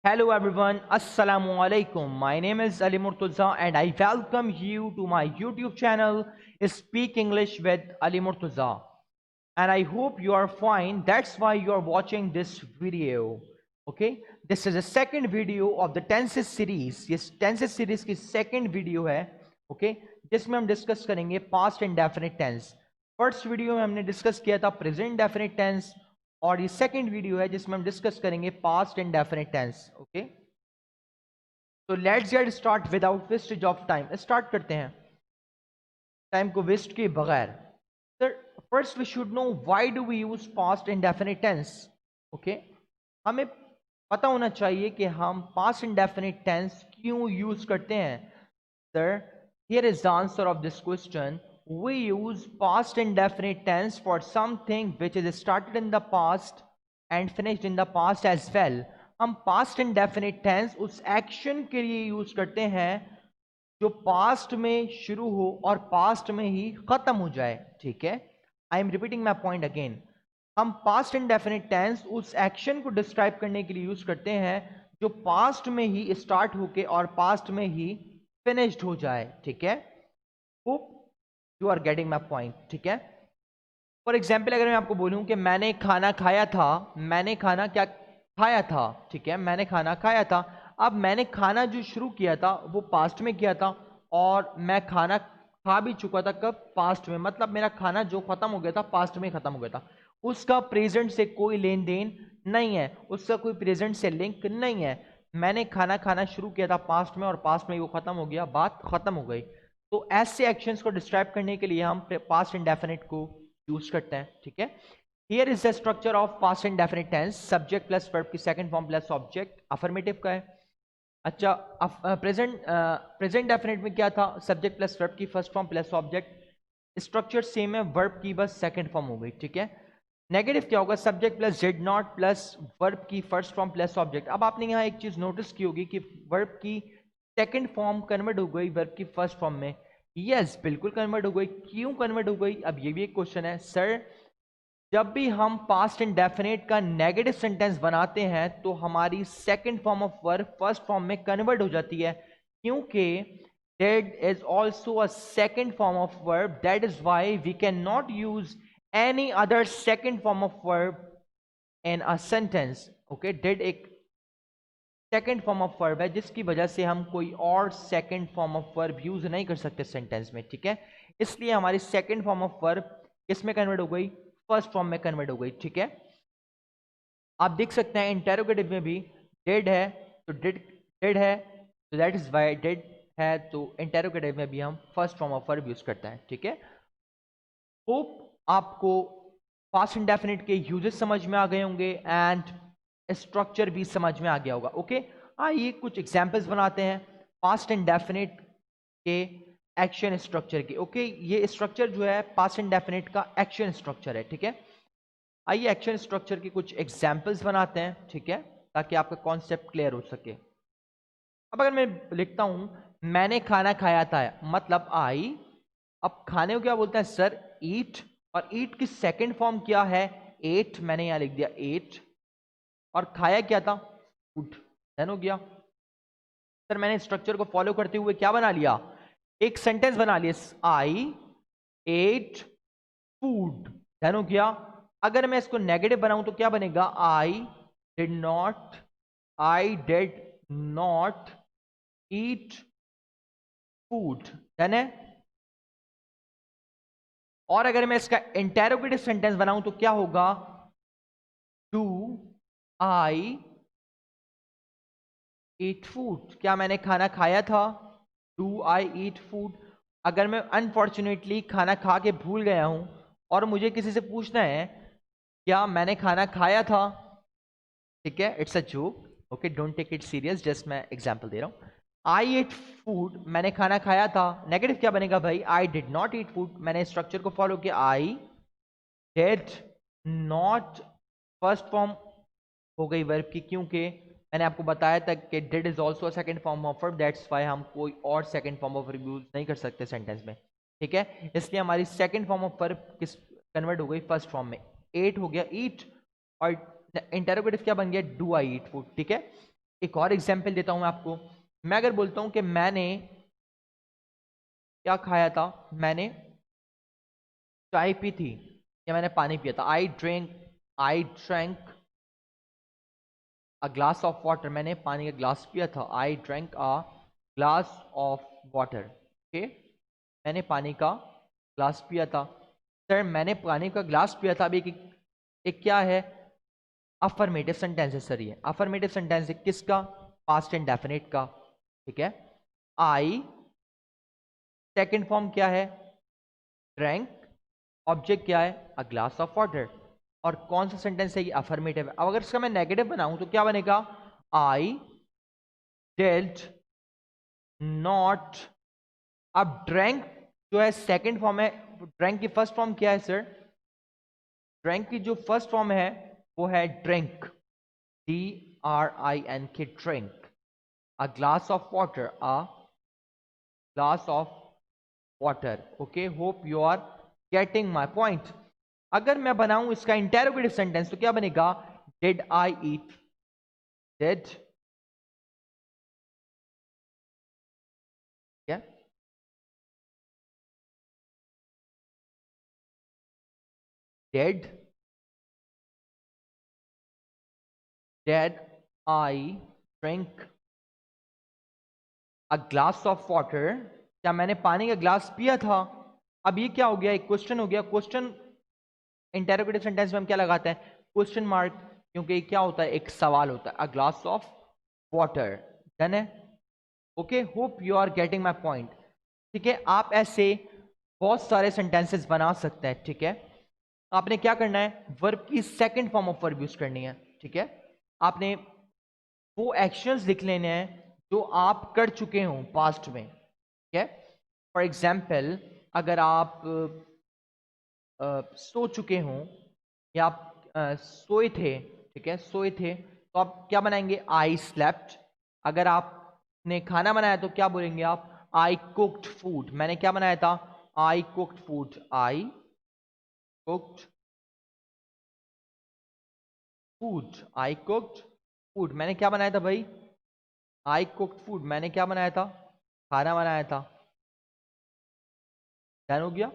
Hello everyone, Assalamu alaikum. My name is Ali Murtaza and I welcome you to my YouTube channel Speak English with Ali Murtaza. And I hope you are fine. That's why you are watching this video. Okay, this is the second video of the tenses series. Yes, tenses series की second video है. Okay, जिसमें हम discuss करेंगे past indefinite tense. First video में हमने discuss किया था present definite tense और ये सेकंड वीडियो है जिसमें हम डिस्कस करेंगे पास्ट इंडेफिनिट टेंस. ओके, तो let's get start without wastage of time. Start करते हैं टाइम को वेस्ट किए बगैर. Sir first we should know why do we use past indefinite tense. Okay, हमें पता होना चाहिए कि हम पास्ट इंडेफिनिट टेंस क्यों यूज करते हैं. Sir here is the answer of this question. We use past indefinite tense for something which is started in the past and finished in the past as well. हम past indefinite tense उस action के लिए use करते हैं जो past में शुरू हो और past में ही खत्म हो जाए. ठीक है, I am repeating my point again. हम past indefinite tense उस action को describe करने के लिए यूज करते हैं जो past में ही start होके और past में ही finished हो जाए. ठीक है, hope you are getting my point. ठीक है, फॉर एग्जाम्पल अगर मैं आपको बोलूं कि मैंने खाना खाया था, मैंने खाना क्या खाया था. ठीक है, मैंने खाना खाया था. अब मैंने खाना जो शुरू किया था वो पास्ट में किया था और मैं खाना खा भी चुका था. कब? पास्ट में. मतलब मेरा खाना जो खत्म हो गया था पास्ट में खत्म हो गया था. उसका प्रेजेंट से कोई लेन देन नहीं है, उसका कोई प्रेजेंट से लिंक नहीं है. मैंने खाना खाना शुरू किया था पास्ट में और पास्ट में वो खत्म हो गया, बात खत्म हो गई. तो ऐसे एक्शंस को डिस्क्राइब करने के लिए हम पास्ट इंडेफिनिट को यूज करते हैं. ठीक है, here is the structure of past indefinite tense. Subject plus verb की second form plus object. Affirmative का है. अच्छा, प्रेजेंट डेफिनेट में क्या था? सब्जेक्ट प्लस वर्ब की first form plus object. Structure same है, वर्ब की बस सेकंड फॉर्म हो गई. ठीक है, नेगेटिव क्या होगा? Subject plus did not plus verb की फर्स्ट फॉर्म प्लस ऑब्जेक्ट. अब आपने यहाँ एक चीज नोटिस की होगी कि वर्ब की सेकंड फॉर्म कन्वर्ट हो गई वर्ब की फर्स्ट फॉर्म में. यस, बिल्कुल कन्वर्ट हो गई. क्यों कन्वर्ट हो गई? अब ये भी एक क्वेश्चन है. सर जब भी हम पास्ट इंडेफिनिट का नेगेटिव सेंटेंस बनाते हैं तो हमारी second form of verb first form में कन्वर्ट हो जाती है, क्योंकि did is also a second form of verb. That is why we cannot use any other second form of verb in a sentence. Okay, did एक second form of verb है जिसकी वजह से हम कोई और second form of verb use नहीं कर सकते सेंटेंस में. ठीक है, इसलिए हमारी सेकेंड फॉर्म ऑफ वर्ब किसमें कन्वर्ट हो गई? फर्स्ट फॉर्म में कन्वर्ट हो गई. ठीक है, आप देख सकते हैं इंटेरोगेटिव में भी डिड है तो डिड है तो दैट इज वाई डिड है, तो इंटेरोगेटिव में भी हम first form of verb use करते हैं. ठीक है, होप आपको पास्ट इंडेफिनिट के यूजेस समझ में आ गए होंगे एंड स्ट्रक्चर भी समझ में आ गया होगा. ओके, आइए कुछ एग्जांपल्स बनाते हैं पास्ट इंडेफिनिट के एक्शन स्ट्रक्चर के. ओके, ये स्ट्रक्चर जो है पास्ट इंडेफिनिट का एक्शन स्ट्रक्चर है. ठीक है, आइए एक्शन स्ट्रक्चर के कुछ एग्जांपल्स बनाते हैं. ठीक है, ताकि आपका कॉन्सेप्ट क्लियर हो सके. अब अगर मैं लिखता हूं मैंने खाना खाया था, मतलब आई. अब खाने को क्या बोलते हैं? सर ईट. और ईट की सेकेंड फॉर्म क्या है? एट. मैंने यहां लिख दिया एट. और खाया क्या था? फूड. डन हो गया. सर मैंने स्ट्रक्चर को फॉलो करते हुए क्या बना लिया? एक सेंटेंस बना लिया, आई एट फूड. डन हो गया. अगर मैं इसको नेगेटिव बनाऊं तो क्या बनेगा? आई did not eat food. Done है. और अगर मैं इसका इंटेरोगेटिव सेंटेंस बनाऊं तो क्या होगा? Do I eat food. क्या मैंने खाना खाया था? Do I eat food. अगर मैं अनफॉर्चुनेटली खाना खा के भूल गया हूं और मुझे किसी से पूछना है क्या मैंने खाना खाया था, ठीक है, it's a joke. Okay, don't take it serious, just मैं एग्जांपल दे रहा हूं. आई ईट फूड, मैंने खाना खाया था. नेगेटिव क्या बनेगा भाई? आई डिड नॉट ईट फूड. मैंने स्ट्रक्चर को फॉलो किया, आई डिड नॉट फर्स्ट फॉर्म हो गई वर्ब की, क्योंकि मैंने आपको बताया था कि did is also second form of verb. That's why हम कोई और second form of verb use नहीं कर सकते सेंटेंस में. ठीक है, इसलिए हमारी सेकंड फॉर्म ऑफ वर्ब किस कन्वर्ट हो गई? फर्स्ट फॉर्म में. एट हो गया ईट और इंटरोगेटिव क्या बन गया? Do I eat food. ठीक है, एक और एग्जाम्पल देता हूं मैं आपको। मैं अगर बोलता हूं कि मैंने क्या खाया था, मैंने चाय पी थी या मैंने पानी पिया था, I drank a glass of water, मैंने पानी का ग्लास पिया था, I drank a glass of water. Okay, मैंने पानी का ग्लास पिया था। सर मैंने पानी का ग्लास पिया था, अभी एक क्या है, अफर्मेटिव सेंटेंस है सर। ये अफर्मेटिव सेंटेंस है किसका, पास्ट इंडेफिनिट का, ठीक है। आई, सेकेंड फॉर्म क्या है, ड्रैंक, ऑब्जेक्ट क्या है, अ ग्लास ऑफ वाटर, और कौन सा सेंटेंस है ये, अफर्मेटिव है। अब अगर इसका मैं नेगेटिव बनाऊं तो क्या बनेगा, आई डिड नॉट। अब ड्रैंक जो है सेकंड फॉर्म है, ड्रैंक की फर्स्ट फॉर्म क्या है सर, ड्रैंक की जो फर्स्ट फॉर्म है वो है drink, DRINK, drink. A glass of water, a glass of water. Okay, hope you are getting my point. अगर मैं बनाऊं इसका इंटेरोगेटिव सेंटेंस तो क्या बनेगा, डिड आई ईट, डिड, क्या, did did I drink a glass of water, क्या मैंने पानी का ग्लास पिया था। अब ये क्या हो गया, एक क्वेश्चन हो गया। क्वेश्चन इंटेरोगेटिव सेंटेंस में हम क्या लगाते हैं, क्वेश्चन मार्क, क्योंकि क्या होता है, एक सवाल होता है, a glass of water. Done है। Okay, hope you are getting my point. ठीक है, आप ऐसे बहुत सारे सेंटेंसेस बना सकते हैं। ठीक है, आपने क्या करना है, वर्ब की second form of verb use करनी है। ठीक है, आपने वो एक्शंस लिख लेने हैं जो आप कर चुके हो पास्ट में। ठीक है, फॉर एग्जाम्पल अगर आप सो चुके हों या आप सोए थे, ठीक है, सोए थे, तो आप क्या बनाएंगे, आई स्लेप्ट। अगर आपने खाना बनाया तो क्या बोलेंगे आप, आई कुक्ड फूड। मैंने क्या बनाया था, आई कुक्ड फूड, आई कुक्ड फूड, आई कुक्ड फूड। मैंने क्या बनाया था भाई, आई कुक्ड फूड, मैंने क्या बनाया था, खाना बनाया था। डन हो गया,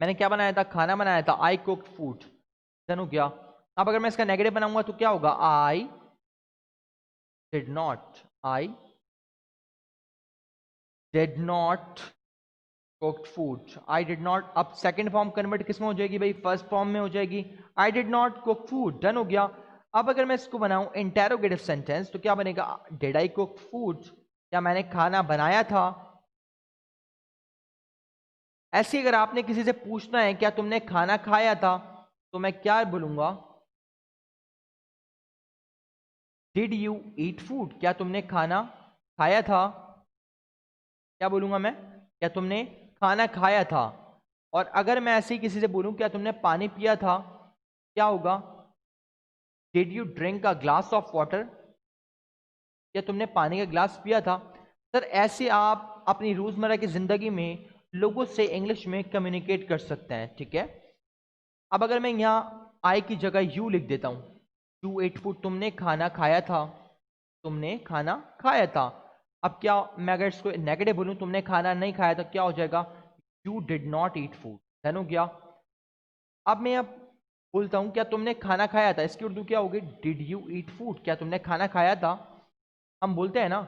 मैंने क्या बनाया था, खाना बनाया था, आई कुक्ड फूड। डन हो गया। अब अगर मैं इसका नेगेटिव बनाऊंगा तो क्या होगा, I did not, I did not cooked food, I did not. अब सेकंड फॉर्म कन्वर्ट किस में हो जाएगी भाई, फर्स्ट फॉर्म में हो जाएगी, आई did not cook food. Done हो गया। अब अगर मैं इसको बनाऊं इंटेरोगेटिव सेंटेंस तो क्या बनेगा, डिड आई कुक फूड, क्या मैंने खाना बनाया था। ऐसे अगर आपने किसी से पूछना है क्या तुमने खाना खाया था, तो मैं क्या बोलूंगा, डिड यू ईट फूड, क्या तुमने खाना खाया था। क्या बोलूंगा मैं, क्या तुमने खाना खाया था। और अगर मैं ऐसे ही किसी से बोलूं क्या तुमने पानी पिया था, क्या होगा, did you drink a glass of water, क्या तुमने पानी का ग्लास पिया था। सर ऐसे आप अपनी रोजमर्रा की जिंदगी में लोगों से इंग्लिश में कम्युनिकेट कर सकते हैं। ठीक है, अब अगर मैं यहाँ आई की जगह यू लिख देता हूँ, यू एट फूड, तुमने खाना खाया था, तुमने खाना खाया था। अब क्या, मैं अगर इसको नेगेटिव बोलूं, तुमने खाना नहीं खाया तो क्या हो जाएगा, you did not eat food. Done हो गया। अब मैं अब बोलता हूं क्या तुमने खाना खाया था, इसकी उर्दू क्या होगी, डिड यू ईट फूड, क्या तुमने खाना खाया था। हम बोलते हैं ना,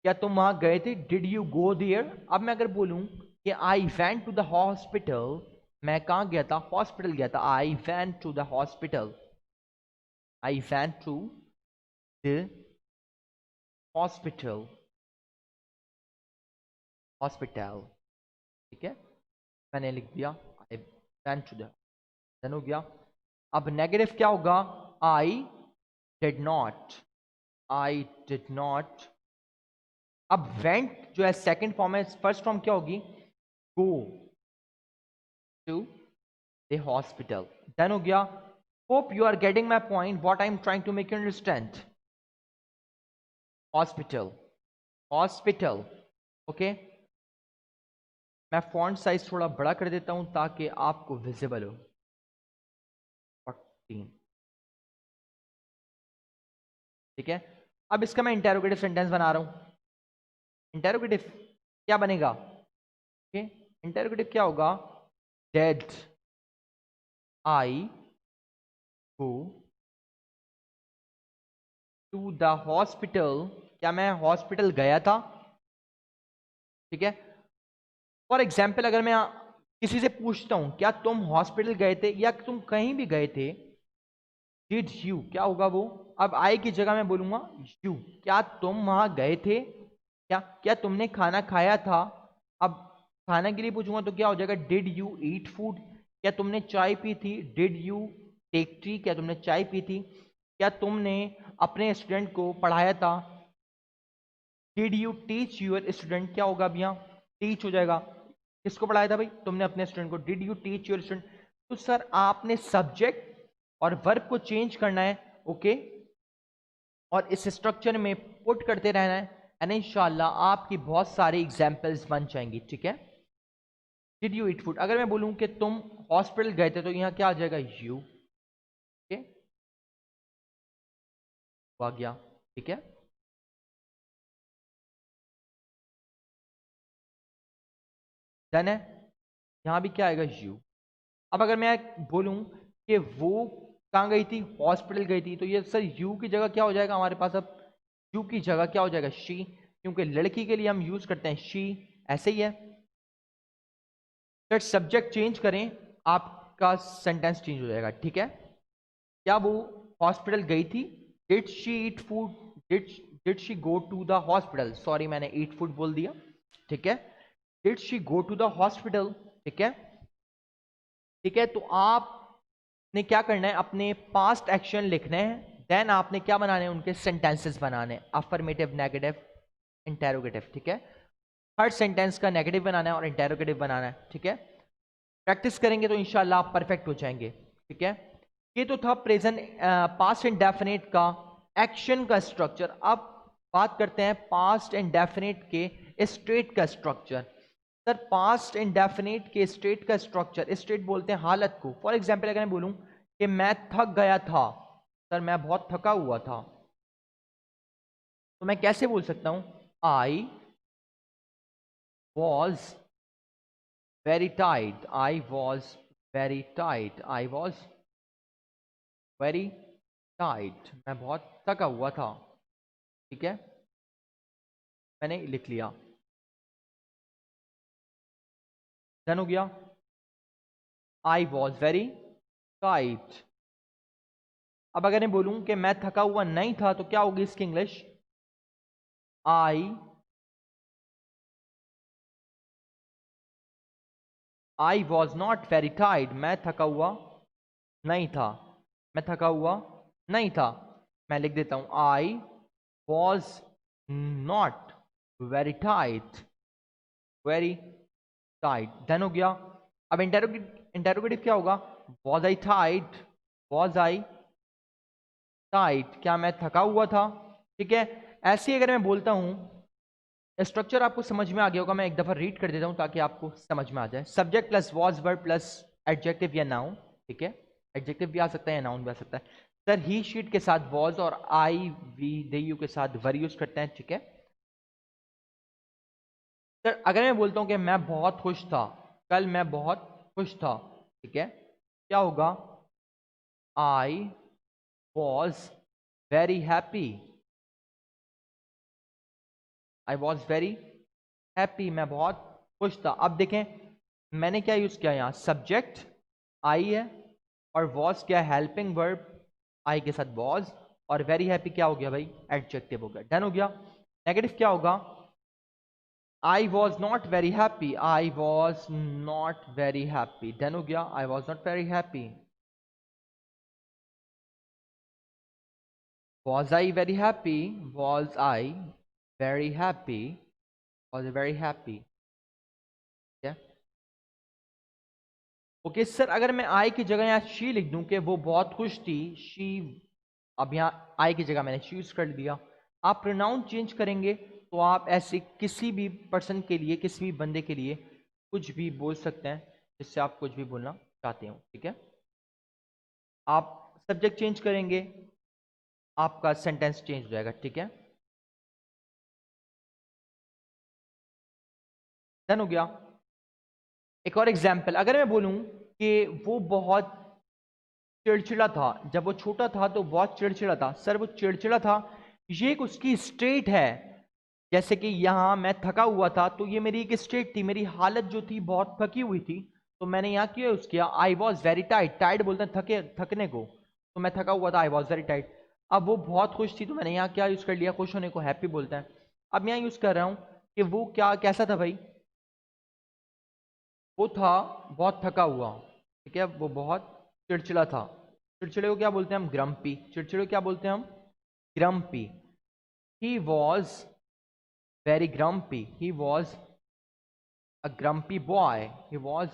क्या तुम वहां गए थे, डिड यू गो देयर। अब मैं अगर बोलूं कि I went to the hospital, मैं कहां गया था, हॉस्पिटल गया था, I went to the hospital, I went to the hospital, hospital. ठीक है, मैंने लिख दिया I went to the, done हो गया। अब नेगेटिव क्या होगा, I did not, I did not. अब वेंट जो है सेकंड फॉर्म है, फर्स्ट फॉर्म क्या होगी, go to the hospital. Done हो गया। Hope you are getting my point, what I am trying to make you understand. Hospital, hospital. Okay, मैं font size थोड़ा बड़ा कर देता हूं ताकि आपको विजिबल हो। 14, ठीक है। अब इसका मैं इंटेरोगेटिव सेंटेंस बना रहा हूं। इंटेरोगेटिव क्या बनेगा? ओके, इंटेरोगेटिव क्या होगा? Did I go to the hospital, क्या मैं हॉस्पिटल गया था? ठीक है। फॉर एग्जाम्पल अगर मैं किसी से पूछता हूं क्या तुम हॉस्पिटल गए थे या तुम कहीं भी गए थे, डिड यू, क्या होगा वो? अब आई की जगह मैं बोलूंगा यू, क्या तुम वहां गए थे? क्या तुमने खाना खाया था? अब खाना के लिए पूछूंगा तो क्या हो जाएगा? Did you eat food? क्या तुमने चाय पी थी? डिड यू टेक टी, क्या तुमने चाय पी थी? क्या तुमने अपने स्टूडेंट को पढ़ाया था? Did you teach your student, क्या होगा अब यहाँ? टीच हो जाएगा। किसको पढ़ाया था भाई? तुमने अपने स्टूडेंट को। Did you teach your student? तो सर आपने सब्जेक्ट और वर्ब को चेंज करना है, ओके, और इस स्ट्रक्चर में पुट करते रहना है, एंड इंशाल्लाह आपकी बहुत सारी एग्जांपल्स बन जाएंगी। ठीक है। डिड यू ईट फूड, अगर मैं बोलूं कि तुम हॉस्पिटल गए थे तो यहाँ क्या आ जाएगा? यू। ओके, आ गया। ठीक है। डन है। यहाँ भी क्या आएगा? यू। अब अगर मैं बोलूं कि वो कहाँ गई थी? हॉस्पिटल गई थी, तो ये सर यू की जगह क्या हो जाएगा हमारे पास? अब यू की जगह क्या हो जाएगा? शी, क्योंकि लड़की के लिए हम यूज करते हैं शी। ऐसे ही है। फिर सब्जेक्ट चेंज करें, आपका सेंटेंस चेंज हो जाएगा। ठीक है। क्या वो हॉस्पिटल गई थी? Did she eat food? Did did she go to the hospital? Sorry मैंने ईट फूड बोल दिया। ठीक है। Did she go to the hospital? ठीक है। ठीक है, तो आपने क्या करना है? अपने पास्ट एक्शन लिखने हैं, देन आपने क्या बनाने हैं? उनके सेंटेंसेस बनाने हैं, अफर्मेटिव, नेगेटिव, इंटेरोगेटिव। ठीक है। हर सेंटेंस का नेगेटिव बनाना है और इंटेरोगेटिव बनाना है। ठीक है। प्रैक्टिस करेंगे तो इंशाल्लाह आप परफेक्ट हो जाएंगे। ठीक है। ये तो था प्रेजेंट पास्ट इंडेफिनिट का एक्शन का स्ट्रक्चर। अब बात करते हैं पास्ट इंडेफिनिट के स्टेट का स्ट्रक्चर। सर पास्ट इंडेफिनिट के स्टेट का स्ट्रक्चर, स्टेट बोलते हैं हालत को। फॉर एग्जाम्पल अगर मैं बोलूं कि मैं थक गया था, सर मैं बहुत थका हुआ था, तो मैं कैसे बोल सकता हूं? I was very tight, I was very tight, I was very tight, मैं बहुत थका हुआ था। ठीक है, मैंने लिख लिया। डन हो गया। I was very tight. अब अगर मैं बोलूं कि मैं थका हुआ नहीं था, तो क्या होगी इसकी English? I was not very tight, मैं थका हुआ नहीं था, मैं थका हुआ नहीं था। मैं लिख देता हूं I was not very tight, very tight. Done हो गया। अब इंटेरोगेटिव क्या होगा? Was I tight, was I tight, क्या मैं थका हुआ था? ठीक है। ऐसे ही अगर मैं बोलता हूं, स्ट्रक्चर आपको समझ में आ गया होगा, मैं एक दफा रीड कर देता हूं ताकि आपको समझ में आ जाए। Subject plus was verb plus adjective या नाउन। ठीक है। एडजेक्टिव भी आ सकता है या नाउन भी आ सकता है। सर ही शीट के साथ वॉज और आई वी दे यू के साथ वर यूज करते हैं। ठीक है। सर अगर मैं बोलता हूं कि मैं बहुत खुश था, कल मैं बहुत खुश था, ठीक है, क्या होगा? I was very happy, I was very happy, मैं बहुत खुश था। अब देखें मैंने क्या यूज किया यहाँ? सब्जेक्ट आई है और वॉज क्या? हेल्पिंग वर्ब, आई के साथ वॉज, और वेरी हैप्पी क्या हो गया भाई? एडजेक्टिव हो गया। डन हो गया। नेगेटिव क्या होगा? I was not very happy, I was not very happy. Done हो गया। I was not very happy. Was I very happy, was I very happy, was very happy. Okay sir अगर मैं आई की जगह यहाँ शी लिख दूं कि वो बहुत खुश थी, शी, अब यहाँ आई की जगह मैंने शी यूज कर दिया। आप प्रोनाउन चेंज करेंगे तो आप ऐसे किसी भी पर्सन के लिए, किसी भी बंदे के लिए कुछ भी बोल सकते हैं, जिससे आप कुछ भी बोलना चाहते हो। ठीक है। आप सब्जेक्ट चेंज करेंगे, आपका सेंटेंस चेंज हो जाएगा, ठीक है। डन हो गया। एक और एग्जाम्पल, अगर मैं बोलूं कि वो बहुत चिड़चिड़ा था, जब वो छोटा था तो बहुत चिड़चिड़ा था। सर वो चिड़चिड़ा था, ये एक उसकी स्टेट है। जैसे कि यहाँ मैं थका हुआ था, तो ये मेरी एक स्टेट थी, मेरी हालत जो थी बहुत थकी हुई थी, तो मैंने यहाँ क्या यूज किया, I was very tight. Tight बोलते हैं थके, थकने को, तो मैं थका हुआ था, आई वॉज वेरी टाइट। अब वो बहुत खुश थी, तो मैंने यहाँ क्या यूज कर लिया, खुश होने को हैप्पी बोलते हैं। अब यहाँ यूज कर रहा हूँ कि वो क्या कैसा था भाई, वो था बहुत थका हुआ, ठीक है, वो बहुत चिड़चिड़ा था। चिड़चिड़े को क्या बोलते हैं हम, ग्रम्पी। चिड़चिड़े को क्या बोलते हैं हम, grumpy. He was very grumpy, he was a grumpy boy, he was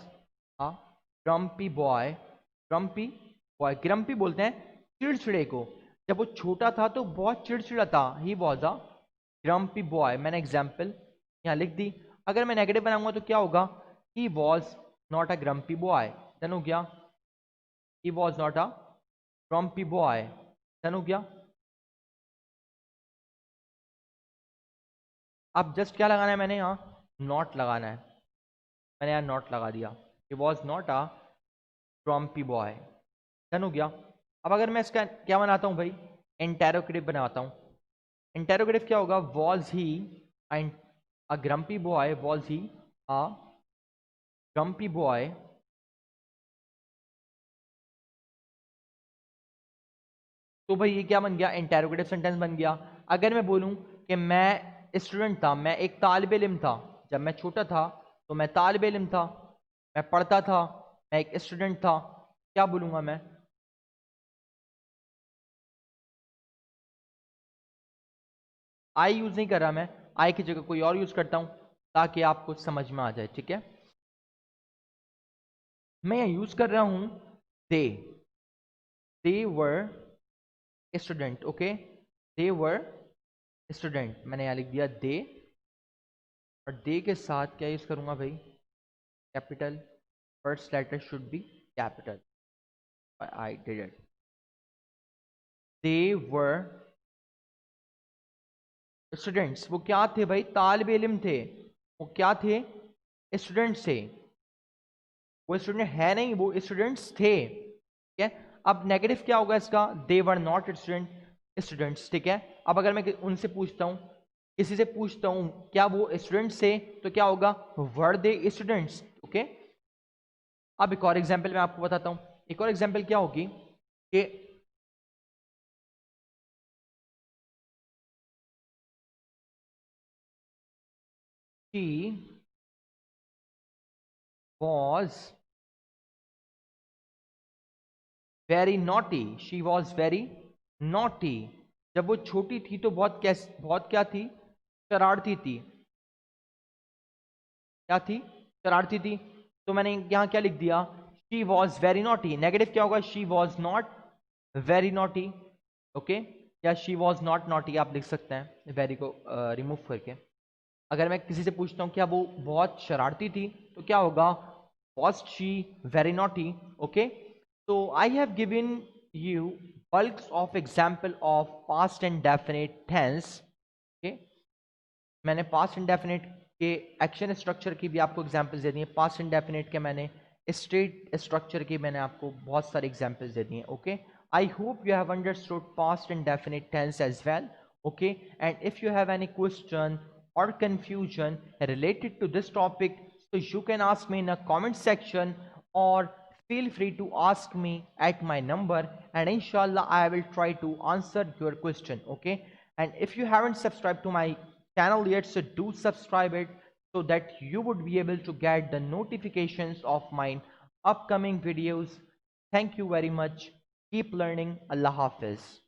a grumpy boy, grumpy boy। grumpy बोलते हैं चिड़चिड़े को, जब वो छोटा था तो बहुत चिड़चिड़ा था, he was a grumpy boy। मैंने एग्जाम्पल यहाँ लिख दी। अगर मैं नेगेटिव बनाऊंगा तो क्या होगा, he was not a grumpy boy। Done हो गया, he was not a grumpy boy। Done हो गया। अब जस्ट क्या लगाना है, मैंने यहाँ नॉट लगाना है, मैंने यहाँ नॉट लगा दिया, he was not a grumpy boy। Done हो गया। अब अगर मैं इसका क्या बनाता हूँ भाई, इंटेरोगेटिव बनाता हूँ। इंटेरोगेटिव क्या होगा, was he a grumpy boy, was he a grumpy boy. तो भाई ये क्या बन गया, इंटेरोगेटिव सेंटेंस बन गया। अगर मैं बोलूँ कि मैं स्टूडेंट था, मैं एक तालिब इल्म था, जब मैं छोटा था तो मैं तालिब इल्म था, मैं पढ़ता था, मैं एक स्टूडेंट था, क्या बोलूँगा मैं, आई यूज नहीं कर रहा मैं, आई की जगह कोई और यूज करता हूं ताकि आपको समझ में आ जाए, ठीक है। मैं यहाँ यूज कर रहा हूं दे, दे वर स्टूडेंट, ओके, दे वर स्टूडेंट। मैंने यहाँ लिख दिया दे, और दे के साथ क्या यूज करूंगा भाई, capital, first letter should be capital, I did it. They were students, वो क्या थे भाई, तालिब इल्म थे, वो क्या थे, स्टूडेंट्स थे। वो स्टूडेंट है नहीं, वो स्टूडेंट्स थे, ठीक है। अब नेगेटिव क्या होगा इसका, दे वर नॉट स्टूडेंट्स, ठीक है। अब अगर मैं उनसे पूछता हूं, किसी से पूछता हूं क्या वो स्टूडेंट्स थे, तो क्या होगा, वर दे स्टूडेंट्स, ओके। अब एक और एग्जांपल मैं आपको बताता हूं। एक और एग्जांपल क्या होगी कि she was very naughty, she was very naughty. जब वो छोटी थी तो बहुत क्या थी, शरारती थी, क्या थी, शरारती थी। तो मैंने यहां क्या लिख दिया, she was very naughty. Negative क्या होगा, she was not very naughty, okay, या शी वॉज नॉट नॉटी आप लिख सकते हैं, वेरी को रिमूव करके। अगर मैं किसी से पूछता हूँ क्या वो बहुत शरारती थी, तो क्या होगा, was she very naughty, okay. तो I have given you bulks of example of past and definite tense, okay। मैंने पास्ट इंडेफिनिट के एक्शन स्ट्रक्चर की भी आपको एग्जांपल्स दे दी हैं, पास्ट इंडेफिनिट के मैंने स्टेट स्ट्रक्चर की मैंने आपको बहुत सारे एग्जांपल्स दे दिए हैं, okay. I hope you have understood past indefinite tense as well, okay। And if you have any question or confusion related to this topic, so you can ask me in a comment section, or feel free to ask me at my number, and inshallah I will try to answer your question, okay। And if you haven't subscribed to my channel yet, so do subscribe it, so that you would be able to get the notifications of my upcoming videos. Thank you very much. Keep learning. Allah Hafiz.